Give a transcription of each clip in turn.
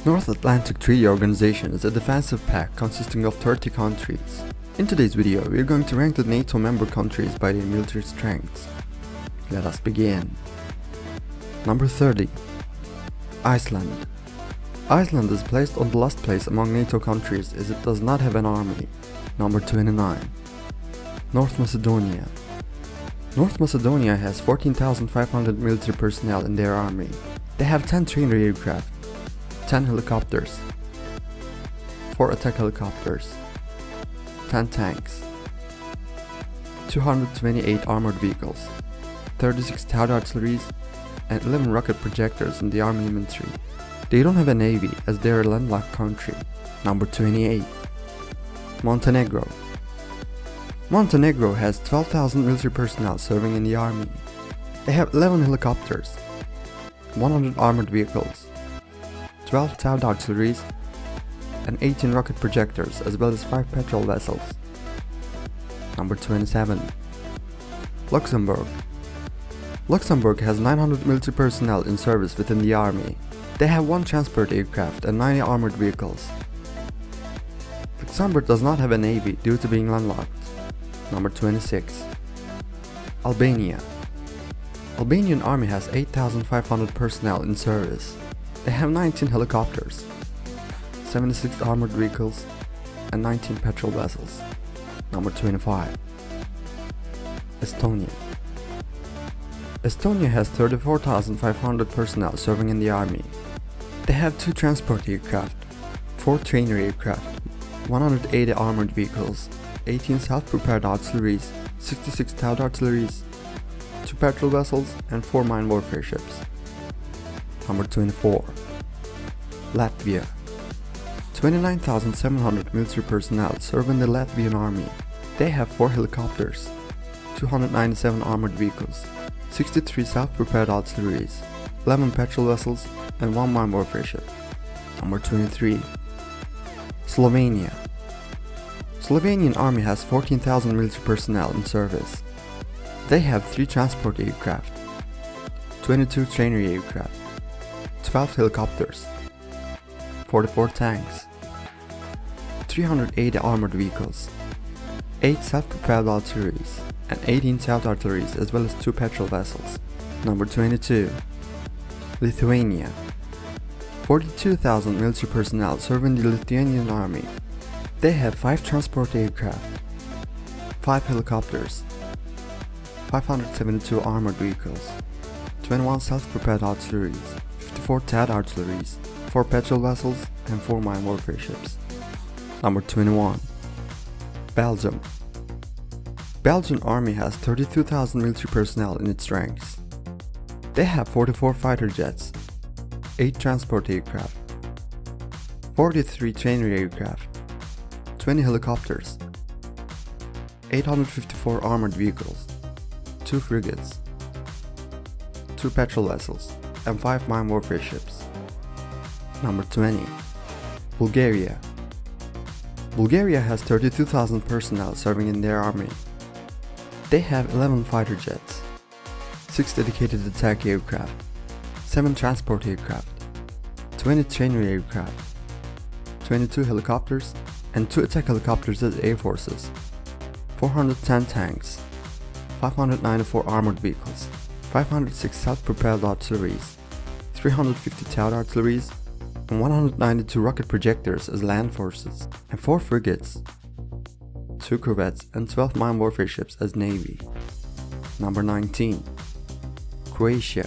North Atlantic Treaty Organization is a defensive pact consisting of 30 countries. In today's video, we are going to rank the NATO member countries by their military strengths. Let us begin. Number 30. Iceland. Iceland is placed on the last place among NATO countries as it does not have an army. Number 29. North Macedonia. North Macedonia has 14,500 military personnel in their army. They have 10 trained aircraft, 10 helicopters, 4 attack helicopters, 10 tanks, 228 armored vehicles, 36 Stout artilleries, and 11 rocket projectors in the army inventory. They don't have a navy as they are a landlocked country. Number 28. Montenegro. Montenegro has 12,000 military personnel serving in the army. They have 11 helicopters, 100 armored vehicles, 12 Stout artilleries, and 18 rocket projectors as well as 5 patrol vessels. Number 27. Luxembourg. Luxembourg has 900 military personnel in service within the army. They have 1 transport aircraft and 90 armored vehicles. Luxembourg does not have a navy due to being landlocked. Number 26. Albania. Albanian army has 8,500 personnel in service. They have 19 helicopters, 76 armored vehicles, and 19 patrol vessels. Number 25. Estonia. Estonia has 34,500 personnel serving in the army. They have 2 transport aircraft, 4 trainer aircraft, 180 armored vehicles, 18 self-prepared artilleries, 66 Stout artilleries, 2 patrol vessels, and 4 mine warfare ships. Number 24. Latvia. 29,700 military personnel serve in the Latvian army. They have 4 helicopters, 297 armored vehicles, 63 self-prepared artilleries, 11 patrol vessels, and 1 mine warfare ship. Number 23. Slovenia. Slovenian army has 14,000 military personnel in service. They have 3 transport aircraft, 22 trainer aircraft, 12 helicopters, 44 tanks, 380 armored vehicles, 8 self-propelled artilleries, and 18 Stout artilleries as well as 2 patrol vessels. Number 22. Lithuania. 42,000 military personnel serve in the Lithuanian army. They have 5 transport aircraft, 5 helicopters, 572 armored vehicles, 21 self-propelled artilleries, 54 Stout artilleries, 4 patrol vessels, and 4 mine warfare ships. Number 21. Belgium. Belgian army has 32,000 military personnel in its ranks. They have 44 fighter jets, 8 transport aircraft, 43 trainer aircraft, 20 helicopters, 854 armored vehicles, 2 frigates, 2 patrol vessels, and 5 mine warfare ships. Number 20. Bulgaria. Bulgaria has 32,000 personnel serving in their army. They have 11 fighter jets, 6 dedicated attack aircraft, 7 transport aircraft, 20 trainer aircraft, 22 helicopters, and 2 attack helicopters as air forces, 410 tanks, 594 armored vehicles, 506 self-propelled artilleries, 350 Stout artilleries, and 192 rocket projectors as land forces, and 4 frigates, 2 corvettes, and 12 mine warfare ships as navy. Number 19. Croatia.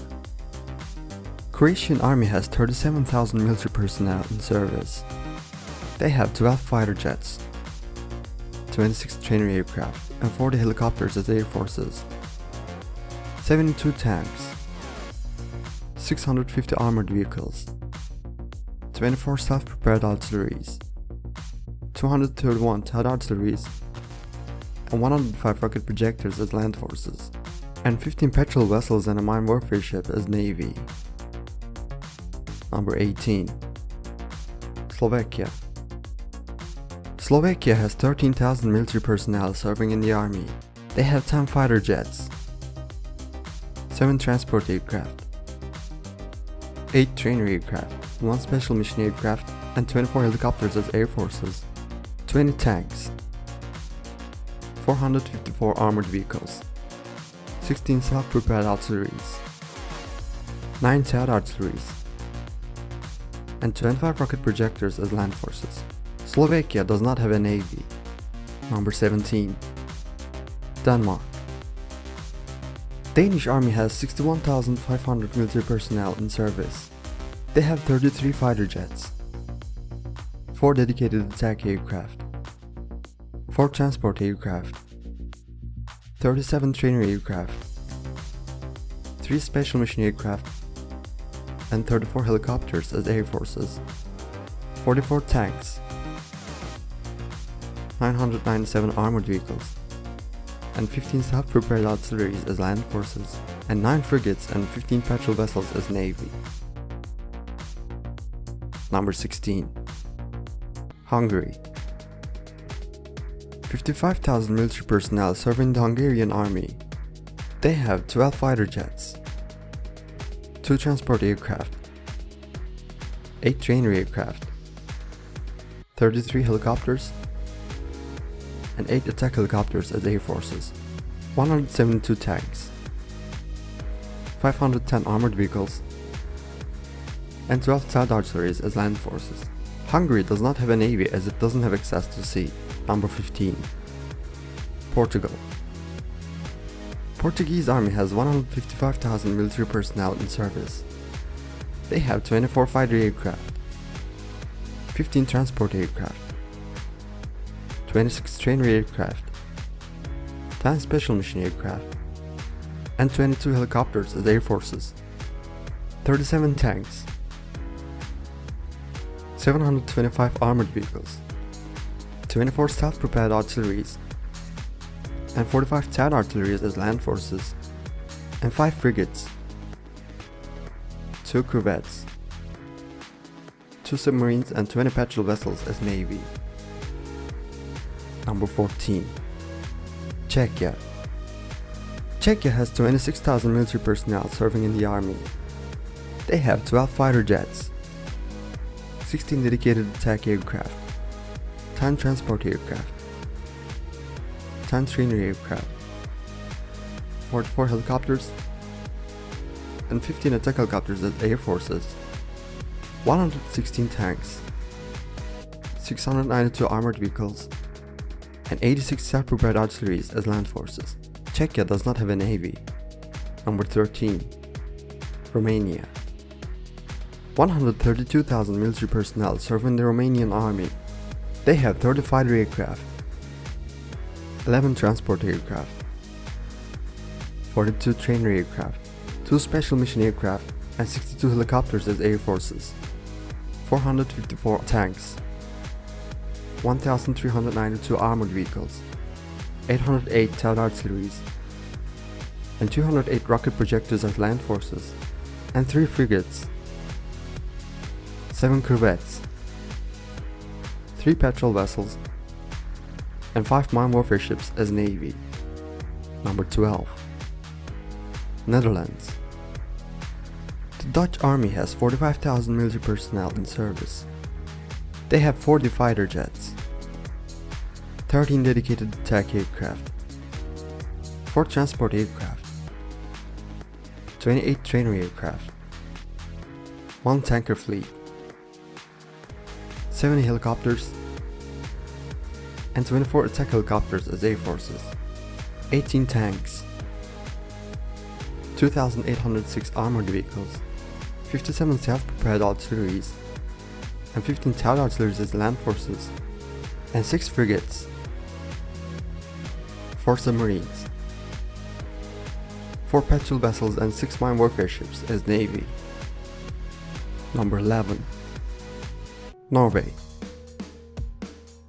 Croatian army has 37,000 military personnel in service. They have 12 fighter jets, 26 trainer aircraft, and 40 helicopters as air forces, 72 tanks, 650 armored vehicles, 24 self-prepared artilleries, 231 Stout artilleries, and 105 rocket projectors as land forces, and 15 patrol vessels and a mine warfare ship as navy. Number 18. Slovakia. Slovakia has 13,000 military personnel serving in the army. They have 10 fighter jets, 7 transport aircraft, 8 trainer aircraft, 1 special mission aircraft, and 24 helicopters as air forces, 20 tanks, 454 armored vehicles, 16 self-propelled artilleries, 9 THAAD artilleries, and 25 rocket projectors as land forces. Slovakia does not have a navy. Number 17. Denmark. Danish army has 61,500 military personnel in service. They have 33 fighter jets, 4 dedicated attack aircraft, 4 transport aircraft, 37 trainer aircraft, 3 special mission aircraft, and 34 helicopters as air forces, 44 tanks, 997 armored vehicles, and 15 self-propelled artilleries as land forces, and 9 frigates and 15 patrol vessels as navy. Number 16. Hungary. 55,000 military personnel serve in the Hungarian army. They have 12 fighter jets, 2 transport aircraft, 8 trainer aircraft, 33 helicopters, and 8 attack helicopters as air forces, 172 tanks, 510 armored vehicles, and 12 THAAD artilleries as land forces. Hungary does not have a navy as it doesn't have access to sea. Number 15. Portugal. Portuguese army has 155,000 military personnel in service. They have 24 fighter aircraft, 15 transport aircraft, 26 trainer aircraft, 10 special mission aircraft, and 22 helicopters as air forces, 37 tanks, 725 armored vehicles, 24 self-propelled artilleries, and 45 THAAD artilleries as land forces, and 5 frigates, 2 corvettes, 2 submarines, and 20 patrol vessels as navy. Number 14. Czechia. Czechia has 26,000 military personnel serving in the army. They have 12 fighter jets, 16 dedicated attack aircraft, 10 transport aircraft, 10 trainer aircraft, 44 helicopters, and 15 attack helicopters as air forces, 116 tanks, 692 armored vehicles, and 86 self-propelled artilleries as land forces. Czechia does not have a navy. Number 13. Romania. 132,000 military personnel serve in the Romanian army. They have 30 fighter aircraft, 11 transport aircraft, 42 trainer aircraft, 2 special mission aircraft, and 62 helicopters as air forces, 454 tanks, 1,392 armored vehicles, 808 THAAD artilleries, and 208 rocket projectors as land forces, and 3 frigates, 7 corvettes, 3 patrol vessels, and 5 mine warfare ships as navy. Number 12. Netherlands. The Dutch army has 45,000 military personnel in service. They have 40 fighter jets, 13 dedicated attack aircraft, 4 transport aircraft, 28 trainer aircraft, 1 tanker fleet, 70 helicopters, and 24 attack helicopters as air forces, 18 tanks, 2,806 armored vehicles, 57 self-propelled artilleries, and 15 THAAD artilleries as land forces, and 6 frigates, 4 submarines, 4 patrol vessels, and 6 mine warfare ships as navy. Number 11. Norway.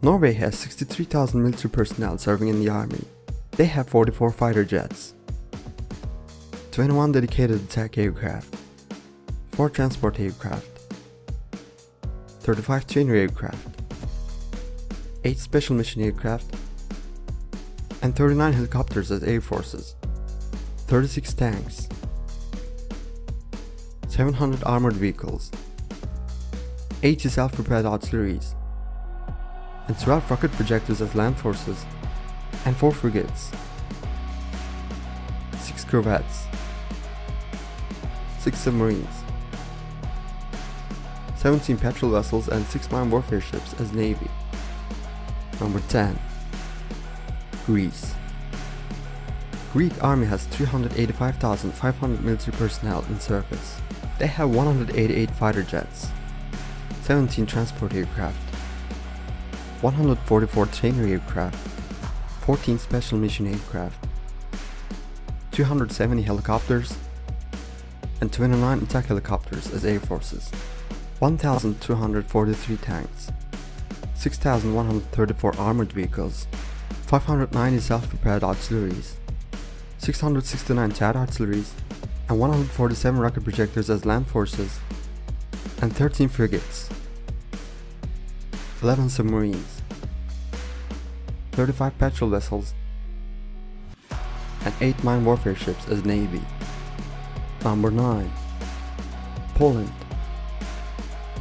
Norway has 63,000 military personnel serving in the army. They have 44 fighter jets, 21 dedicated attack aircraft, 4 transport aircraft, 35 trainer aircraft, 8 special mission aircraft, and 39 helicopters as air forces, 36 tanks, 700 armored vehicles, 80 self-propelled artilleries, and 12 rocket projectors as land forces, and 4 frigates, 6 corvettes, 6 submarines, 17 patrol vessels and 6 mine warfare ships as Navy. Number 10. Greece. Greek army has 385,500 military personnel in service. They have 188 fighter jets, 17 transport aircraft, 144 trainer aircraft, 14 special mission aircraft, 270 helicopters, and 29 attack helicopters as air forces, 1,243 tanks, 6,134 armored vehicles, 590 self-propelled artilleries, 669 jet artilleries, and 147 rocket projectors as land forces, and 13 frigates, 11 submarines, 35 patrol vessels, and 8 mine warfare ships as Navy. Number 9. Poland.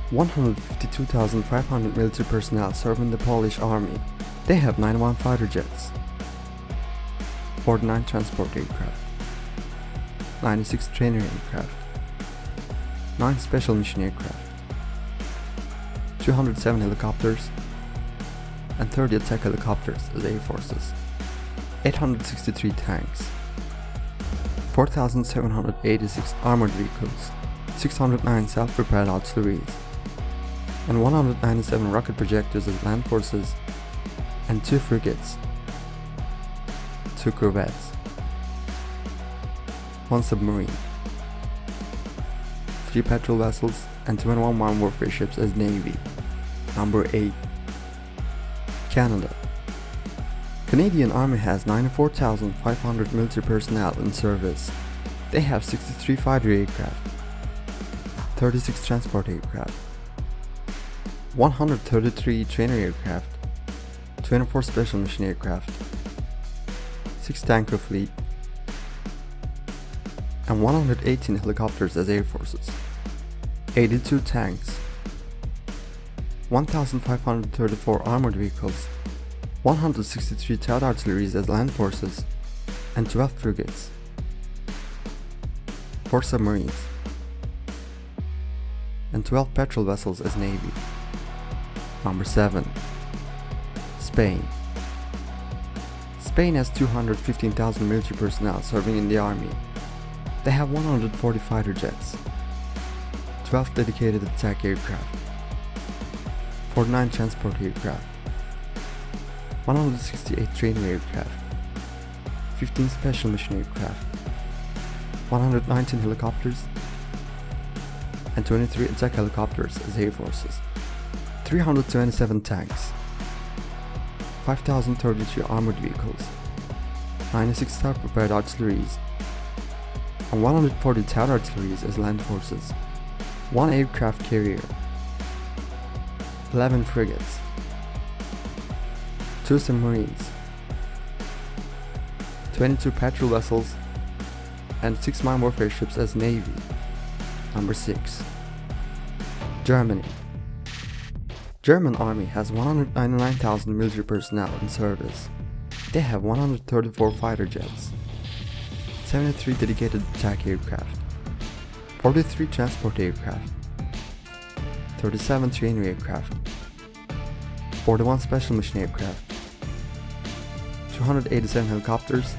152,500 military personnel serve in the Polish army. They have 91 fighter jets, 49 transport aircraft, 96 trainer aircraft, 9 special mission aircraft, 207 helicopters, and 30 attack helicopters as air forces, 863 tanks, 4,786 armored vehicles, 609 self-propelled artilleries, and 197 rocket projectors as land forces, and 2 frigates, 2 corvettes, 1 submarine, 3 patrol vessels, and 21 mine warfare ships as Navy. Number 8. Canada. Canadian Army has 94,500 military personnel in service. They have 63 fighter aircraft, 36 transport aircraft, 133 trainer aircraft, 24 special mission aircraft, 6 tanker fleet, and 118 helicopters as air forces, 82 tanks, 1,534 armored vehicles, 163 jet artilleries as land forces, and 12 frigates, 4 submarines, and 12 patrol vessels as Navy. Number 7. Spain. Spain has 215,000 military personnel serving in the army. They have 140 fighter jets, 12 dedicated attack aircraft, 49 transport aircraft, 168 trainer aircraft, 15 special mission aircraft, 119 helicopters, and 23 attack helicopters as air forces, 327 tanks, 5,032 armored vehicles, 96 self-propelled artilleries, and 140 jet artilleries as land forces, 1 aircraft carrier, 11 frigates, 2 submarines, 22 patrol vessels, and 6 mine warfare ships as Navy. Number 6. Germany. German Army has 199,000 military personnel in service. They have 134 fighter jets, 73 dedicated attack aircraft, 43 transport aircraft, 37 trainer aircraft, 41 special mission aircraft, 287 helicopters,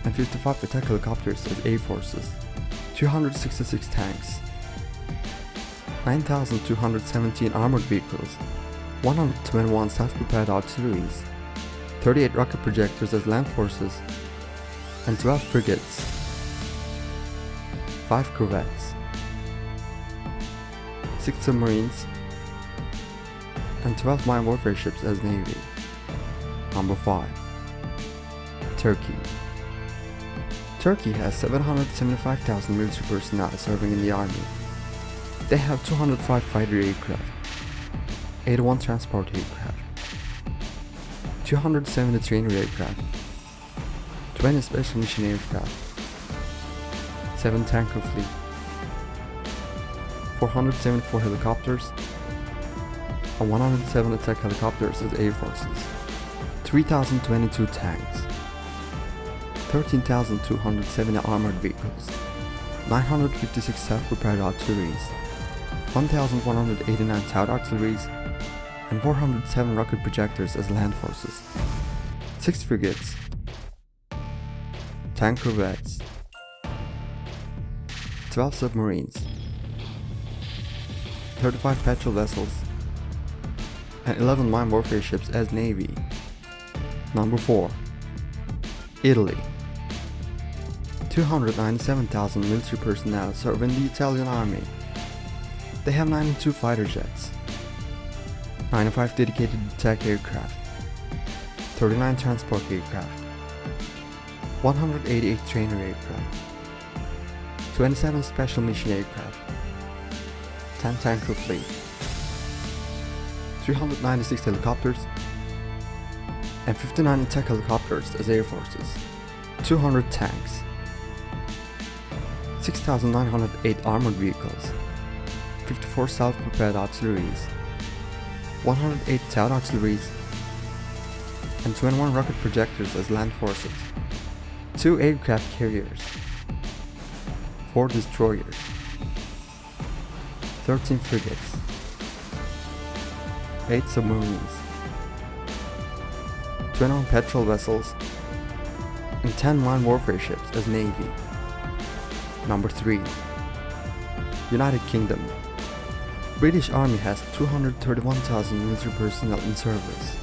and 55 attack helicopters as air forces, 266 tanks, 9,217 armored vehicles, 121 self-propelled artilleries, 38 rocket projectors as land forces, and 12 frigates, 5 corvettes, 6 submarines, and 12 mine warfare ships as Navy. Number 5. Turkey. Turkey has 775,000 military personnel serving in the army. They have 205 fighter aircraft, 81 transport aircraft, 270 trainer aircraft, 20 special mission aircraft, 7 tanker fleet, 474 helicopters, and 107 attack helicopters as air forces, 3,022 tanks, 13,270 armored vehicles, 956 self-propelled artilleries, 1,189 scout artilleries, and 407 rocket projectors as land forces, 6 frigates, 10 corvettes, 12 submarines, 35 patrol vessels, and 11 mine warfare ships as navy. Number 4. Italy. 297,000 military personnel serve in the Italian army. They have 92 fighter jets, 95 dedicated attack aircraft, 39 transport aircraft, 188 trainer aircraft, 27 special mission aircraft, 10 tanker fleet, 396 helicopters, and 59 attack helicopters as air forces, 200 tanks, 6,908 armored vehicles, 54 self-propelled artilleries, 108 scout artilleries, and 21 rocket projectors as land forces, 2 aircraft carriers, 4 destroyers, 13 frigates, 8 submarines, 21 patrol vessels, and 10 mine warfare ships as navy. Number 3. United Kingdom. British Army has 231,000 military personnel in service.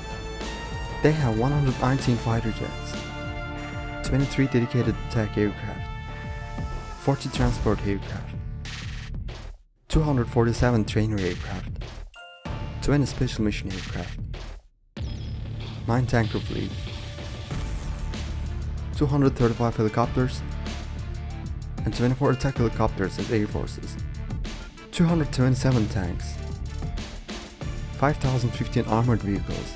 They have 119 fighter jets, 23 dedicated attack aircraft, 40 transport aircraft, 247 trainer aircraft, 20 special mission aircraft, 9 tanker fleet, 235 helicopters, and 24 attack helicopters as air forces, 227 tanks, 5,015 armored vehicles,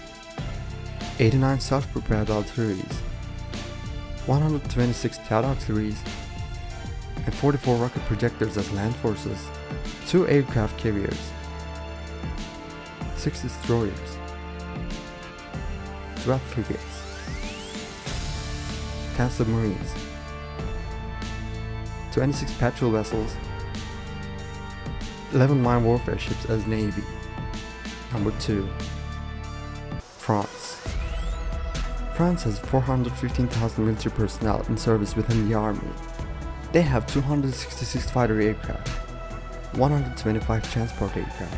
89 self-propelled artilleries, 126 scout artilleries, and 44 rocket projectors as land forces, 2 aircraft carriers, 6 destroyers, 12 frigates, 10 submarines, 26 patrol vessels, 11 mine warfare ships as navy. Number 2. France. France has 415,000 military personnel in service within the army. They have 266 fighter aircraft, 125 transport aircraft,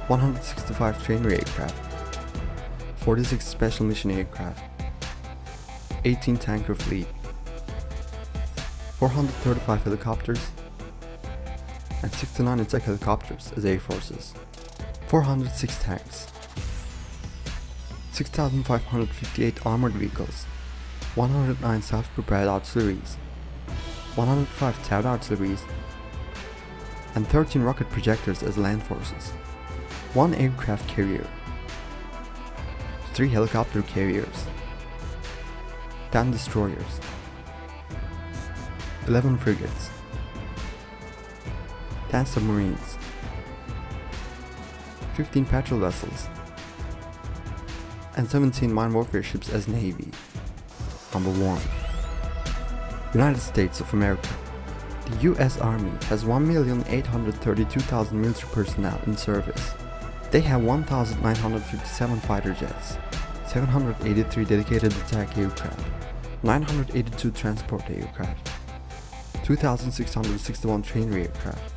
165 trainer aircraft, 46 special mission aircraft, 18 tanker fleet, 435 helicopters, and 69 attack helicopters as air forces, 406 tanks, 6,558 armored vehicles, 109 self-propelled artilleries, 105 scout artilleries, and 13 rocket projectors as land forces, 1 aircraft carrier, 3 helicopter carriers, 10 destroyers, 11 frigates, 10 submarines, 15 patrol vessels, and 17 mine warfare ships as navy. Number 1. United States of America. The US Army has 1,832,000 military personnel in service. They have 1,957 fighter jets, 783 dedicated attack aircraft, 982 transport aircraft, 2,661 trainer aircraft,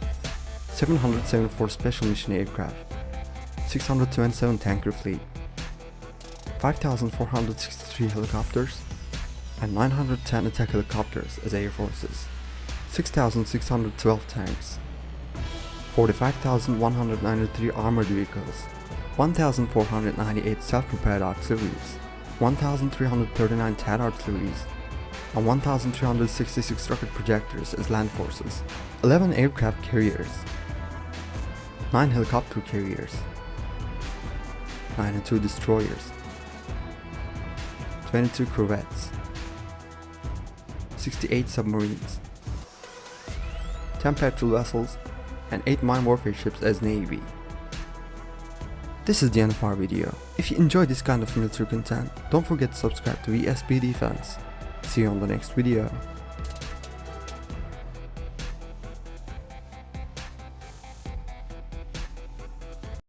774 special mission aircraft, 627 tanker fleet, 5,463 helicopters, and 910 attack helicopters as air forces, 6,612 tanks, 45,193 armored vehicles, 1,498 self-propelled artilleries, 1,339 TAD artilleries, and 1,366 rocket projectors as land forces, 11 aircraft carriers, 9 helicopter carriers, 92 destroyers, 22 corvettes, 68 submarines, 10 patrol vessels, and 8 mine warfare ships as Navy. This is the end of our video. If you enjoy this kind of military content, don't forget to subscribe to VSP Defense. See you on the next video.